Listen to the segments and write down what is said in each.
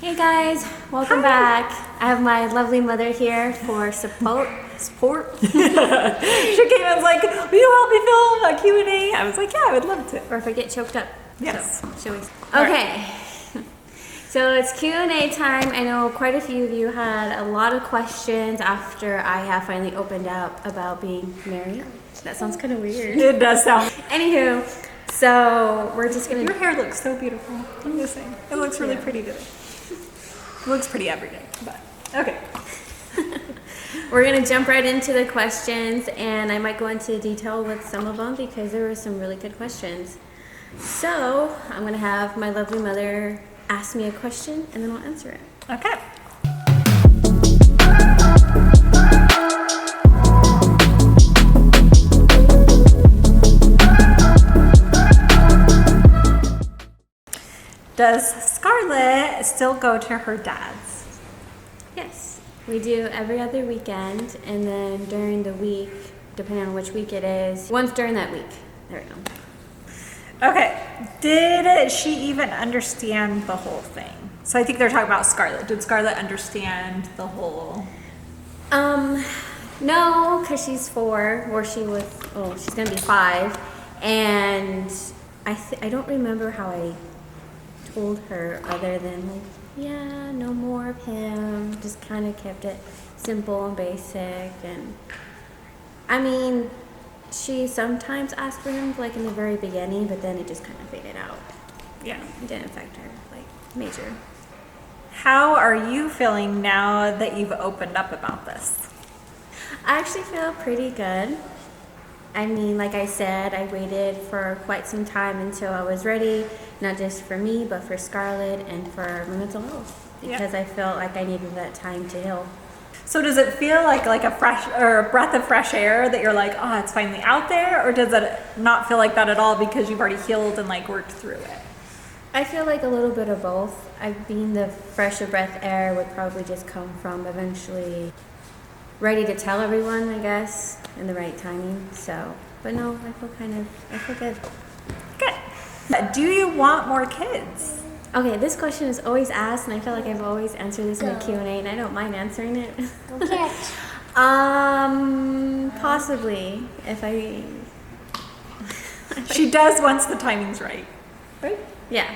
Hey guys, welcome back. I have my lovely mother here for support. She came and was like, will you help me film a Q&A? I was like, yeah, I would love to. Or if I get choked up. Yes. So, okay. So it's Q&A time. I know quite a few of you had a lot of questions after I have finally opened up about being married. That sounds kind of weird. It does sound. Anywho, so we're just gonna. Your hair looks so beautiful. I'm just saying. It looks really pretty today. It looks pretty every day, but okay. We're gonna jump right into the questions, and I might go into detail with some of them because there were some really good questions. So I'm gonna have my lovely mother ask me a question, and then I'll answer it. Okay. Does Scarlett still go to her dad's? Yes, we do every other weekend, and then during the week, depending on which week it is, once during that week. There we go. Okay. Did she even understand the whole thing? So I think they're talking about Scarlett. Did Scarlett understand the whole? No, because she's 4, or she's gonna be 5, and I don't remember how I told her other than like, yeah, no more of him. Just kind of kept it simple and basic. And I mean, she sometimes asked for him like in the very beginning, but then it just kind of faded out. Yeah. It didn't affect her like major. How are you feeling now that you've opened up about this? I actually feel pretty good. I mean, like I said, I waited for quite some time until I was ready, not just for me, but for Scarlett and for my mental health, because I felt like I needed that time to heal. So does it feel like a fresh or a breath of fresh air that you're like, oh, it's finally out there? Or does it not feel like that at all because you've already healed and like worked through it? I feel like a little bit of both. Being the fresher breath air would probably just come from eventually ready to tell everyone, I guess, in the right timing. So, but no, I feel good. Good. Do you want more kids? Okay, this question is always asked, and I feel like I've always answered this in a Q&A, and I don't mind answering it. Okay. Possibly, if I... She does once the timing's right. Right? Yeah.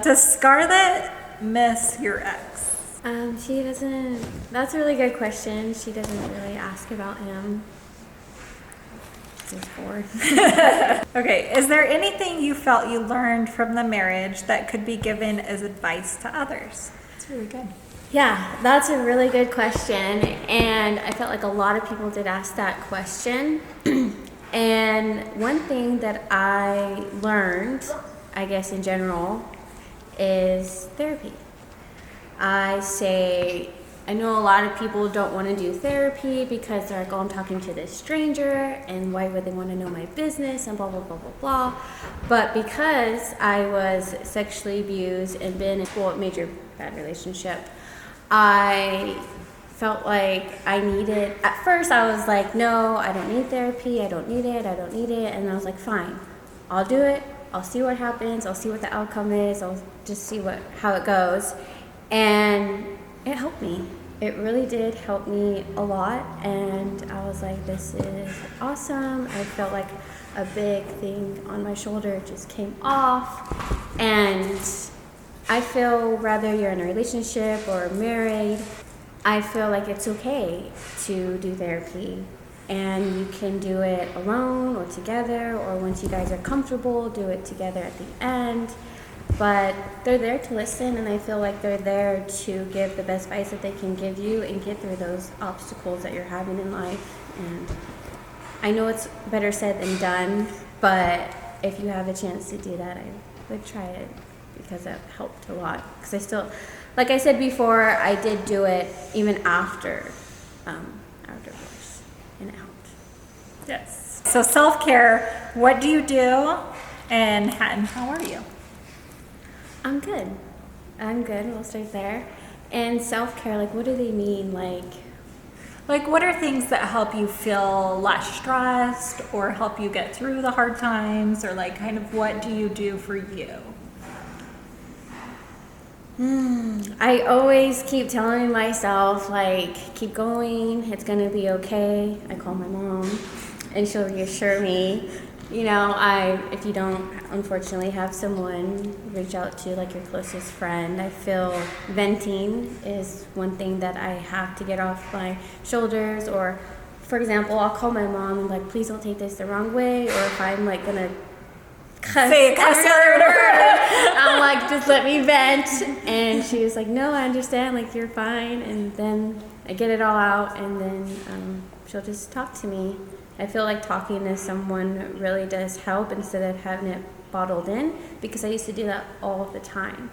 Does Scarlett miss your ex? She doesn't... That's a really good question. She doesn't really ask about him. She's 4. Okay, is there anything you felt you learned from the marriage that could be given as advice to others? That's really good. Yeah, that's a really good question. And I felt like a lot of people did ask that question. And one thing that I learned, I guess in general, is therapy. I know a lot of people don't want to do therapy because they're like, oh, I'm talking to this stranger, and why would they want to know my business, and blah, blah, blah, blah, blah. But because I was sexually abused and been in a major bad relationship, I felt like I needed, at first I was like, no, I don't need therapy, I don't need it. And I was like, fine, I'll do it. I'll see what happens. I'll see what the outcome is. I'll just see how it goes. And it helped me. It really did help me a lot. And I was like, this is awesome. I felt like a big thing on my shoulder just came off. And I feel whether you're in a relationship or married, I feel like it's okay to do therapy. And you can do it alone or together, or once you guys are comfortable, do it together at the end. But they're there to listen, and I feel like they're there to give the best advice that they can give you and get through those obstacles that you're having in life. And I know it's better said than done, but if you have a chance to do that, I would try it because it helped a lot. Because I still, like I said before, I did do it even after our divorce, and it helped. Yes. So self-care, what do you do, and how are you? I'm good. We'll start there. And self-care, like, what do they mean? Like, what are things that help you feel less stressed or help you get through the hard times, or like kind of what do you do for you? I always keep telling myself, like, keep going, it's gonna be okay. I call my mom and she'll reassure me. You know, if you don't unfortunately have someone reach out to, like, your closest friend, I feel venting is one thing that I have to get off my shoulders. Or, for example, I'll call my mom and, like, please don't take this the wrong way. Or if I'm, like, gonna say a cuss word. I'm like, just let me vent. And she was like, no, I understand, like, you're fine. And then I get it all out, and then she'll just talk to me. I feel like talking to someone really does help instead of having it bottled in, because I used to do that all the time.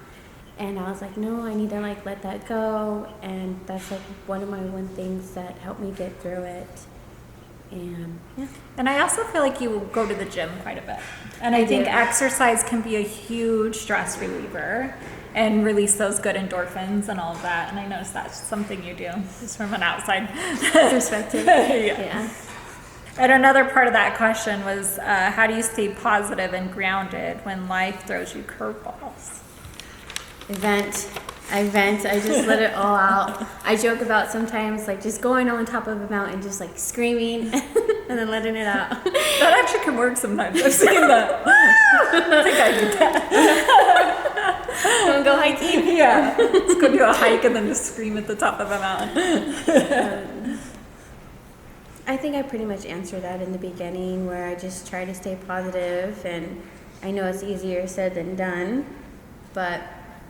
And I was like, no, I need to, like, let that go. And that's, like, one of my things that helped me get through it. And yeah. And I also feel like you go to the gym quite a bit. And I think do. exercise can be a huge stress reliever and release those good endorphins and all of that. And I noticed that's something you do, just from an outside Perspective. Yeah. And another part of that question was, how do you stay positive and grounded when life throws you curveballs? I vent, I just let it all out. I joke about sometimes, like, just going on top of a mountain, just, like, screaming and then letting it out. That actually can work sometimes. I've seen that. I think I did that. Wanna go hiking? Yeah. Let's go do a hike and then just scream at the top of a mountain. I think I pretty much answered that in the beginning, where I just try to stay positive, and I know it's easier said than done, but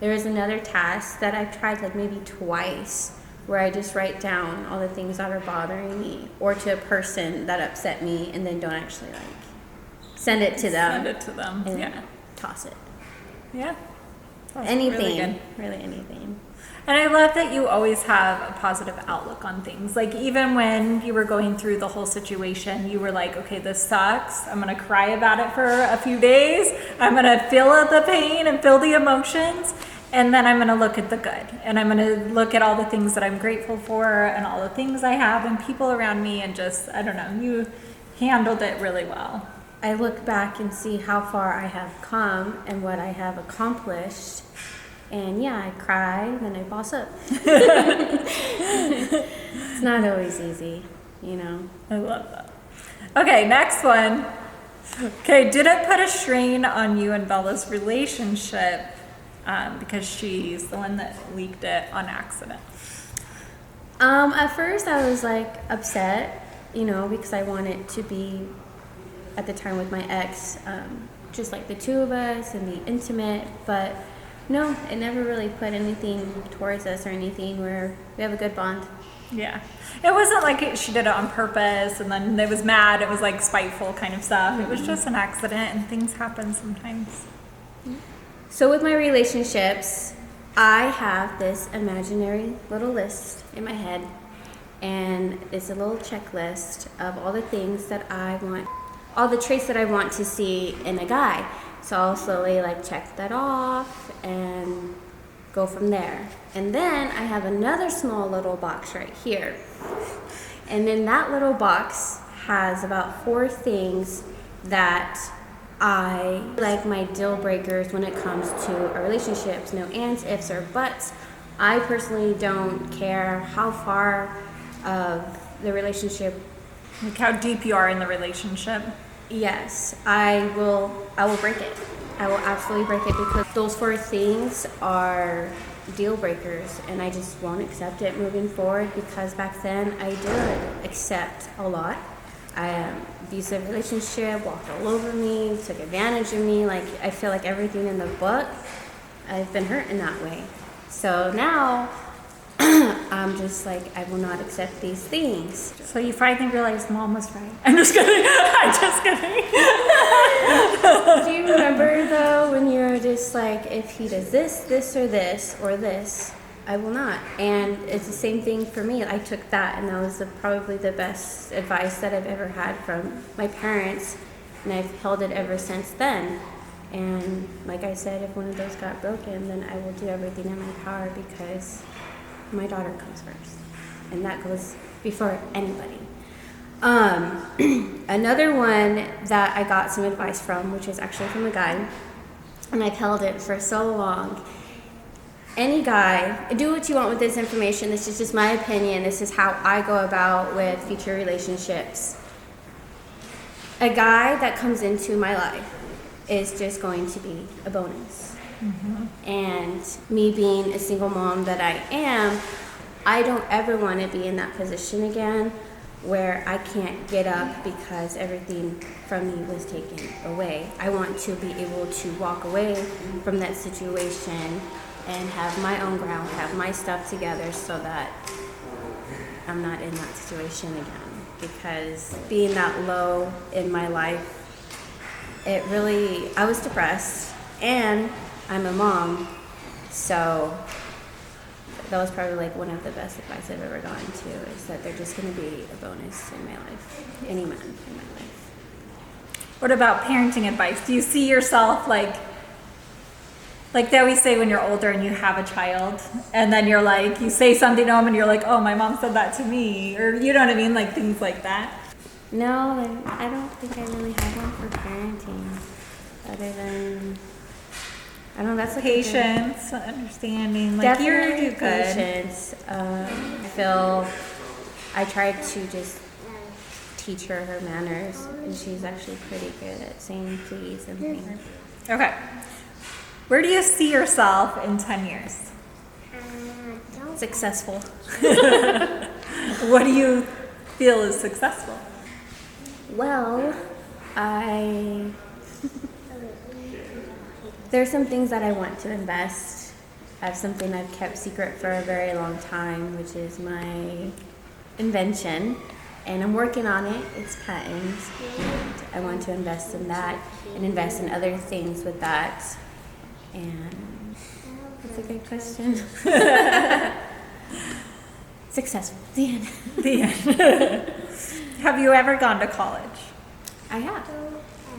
there is another task that I've tried, like, maybe twice, where I just write down all the things that are bothering me, or to a person that upset me, and then don't actually, like, send it to them. Send it to them. And Yeah. toss it. Yeah. That's Anything. really good. Really anything. And I love that you always have a positive outlook on things. Like, even when you were going through the whole situation, you were like, okay, this sucks. I'm going to cry about it for a few days. I'm going to feel the pain and feel the emotions. And then I'm going to look at the good. And I'm going to look at all the things that I'm grateful for and all the things I have and people around me. And just, I don't know, you handled it really well. I look back and see how far I have come and what I have accomplished. And yeah, I cry, then I boss up. It's not always easy, you know. I love that. Okay, next one. Okay, did it put a strain on you and Bella's relationship because she's the one that leaked it on accident? At first I was, like, upset, you know, because I wanted to be, at the time with my ex, just like the two of us and be intimate, but no, it never really put anything towards us or anything, where we have a good bond. Yeah. It wasn't like she did it on purpose and then it was mad. It was like spiteful kind of stuff. It was just an accident, and things happen sometimes. So with my relationships, I have this imaginary little list in my head, and it's a little checklist of all the things that I want, all the traits that I want to see in a guy. So I'll slowly, like, check that off and go from there. And then I have another small little box right here. And in that little box has about 4 things that I like, my deal breakers when it comes to our relationships. No ands, ifs, or buts. I personally don't care how far of the relationship. Like how deep you are in the relationship. Yes, I will break it. I will absolutely break it, because those 4 things are deal breakers, and I just won't accept it moving forward, because back then I did accept a lot. Abusive relationship, walked all over me, took advantage of me. Like, I feel like everything in the book, I've been hurt in that way. So now I'm just like, I will not accept these things. So you finally realized Mom was right. I'm just kidding. I'm just kidding. Do you remember, though, when you're just like, if he does this, this, or this, or this, I will not. And it's the same thing for me. I took that, and that was probably the best advice that I've ever had from my parents, and I've held it ever since then. And like I said, if one of those got broken, then I will do everything in my power, because my daughter comes first, and that goes before anybody. Another one that I got some advice from, which is actually from a guy, and I've held it for so long. any guy, do what you want with this information. This is just my opinion. This is how I go about with future relationships. A guy that comes into my life is just going to be a bonus. And me being a single mom that I am, I don't ever want to be in that position again where I can't get up because everything from me was taken away. I want to be able to walk away from that situation and have my own ground, have my stuff together so that I'm not in that situation again. Because being that low in my life, I was depressed, and I'm a mom, so that was probably like one of the best advice I've ever gotten to, is that they're just going to be a bonus in my life, any man in my life. What about parenting advice? Do you see yourself like they always say when you're older and you have a child, and then you're like, you say something to them and you're like, oh, my mom said that to me, or you know what I mean, like things like that? No, I don't think I really have one for parenting, other than, I don't know, that's like Patience, understanding, like you're definitely do good. patience. I feel I tried to just teach her her manners, and she's actually pretty good at saying please and things. Okay. Where do you see yourself in 10 years? Successful. What do you feel is successful? Well, there's some things that I want to invest. I have something I've kept secret for a very long time, which is my invention, and I'm working on it. It's patent, and I want to invest in that and invest in other things with that. And that's a good question. Successful. The end. The end. Have you ever gone to college? I have.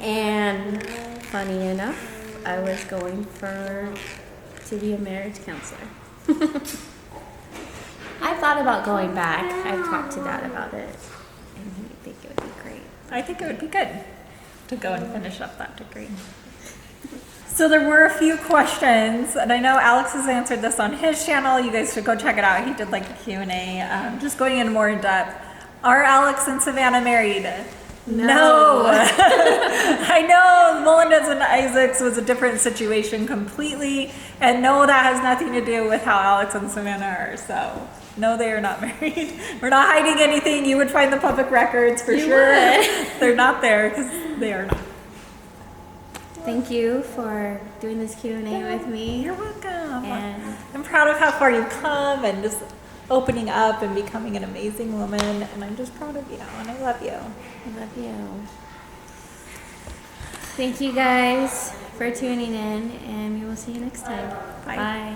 And funny enough, I was going to be a marriage counselor. I thought about going back. I've talked to Dad about it, and he think it would be great. I think it would be good to go and finish up that degree. So there were a few questions, and I know Alex has answered this on his channel. You guys should go check it out. He did like a Q&A, just going into more in depth. Are Alex and Savannah married? No. I know Melinda's and Isaac's was a different situation completely, and no, that has nothing to do with how Alex and Savannah are. So no, they are not married. We're not hiding anything. You would find the public records for sure. They're not there because they are not. Thank you for doing this Q&A with me. You're welcome. And I'm proud of how far you've come and just opening up and becoming an amazing woman. And I'm just proud of you, and I love you. I love you. Thank you guys for tuning in, and we will see you next time. Bye. Bye.